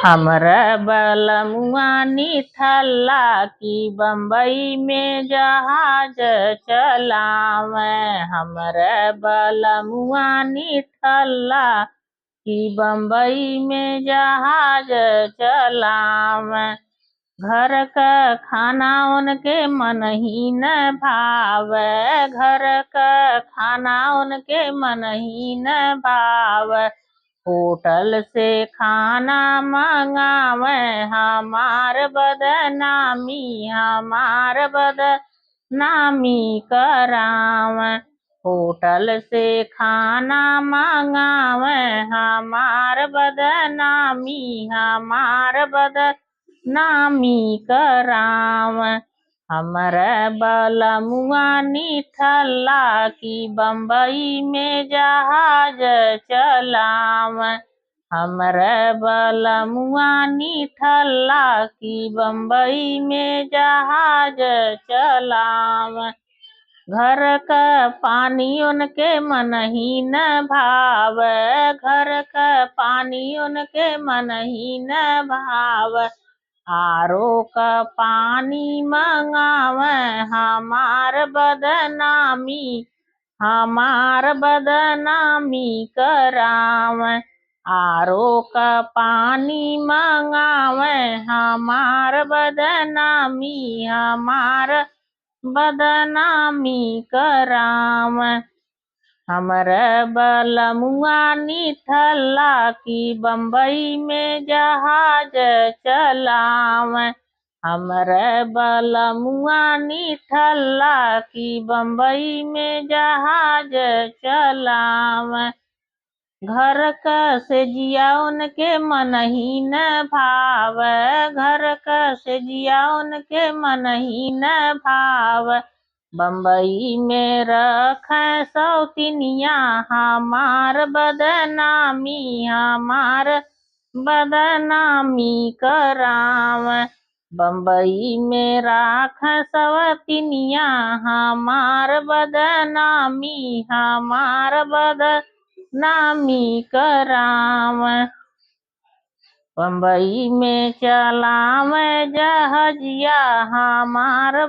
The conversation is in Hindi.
हमरा बलमुआ निठल्ला की बम्बई में जहाज चलावे। हमरा बलमुआ निठल्ला की बम्बई में जहाज चलावे। घर का खाना उनके मन ही न भावे। घर का खाना उनके मन ही न भावे। होटल से खाना मंगावे हमार बदनामी करावे। होटल से खाना मंगावे हमार बदनामी करावे। हमरा बलमुआ निठल्ला की बम्बई में जहाज चलावे। हमरा बलमुआ निठल्ला की बम्बई में जहाज चलावे। घर का पानी उनके मन ही न भावे। घर का पानी उनके मन ही न भावे। आरो का पानी मंगावे हमार बदनामी करावे। आरो का पानी मंगावे हमार बदनामी करावे। हमरा बलमुआ निठल्ला की बम्बई में जहाज चलावे। हमरा बलमुआ निठल्ला की बम्बई में जहाज चलावे। घर का सेजिया उनके मन ही न भावे। घर का सेजिया उनके मन ही न भावे। बम्बई में रखे सौतिनिया हमार बदनामी करावे। बम्बई में राखे सौतिनिया हमार बदनामी करावे। बम्बई में चलावे जहाजिया हमार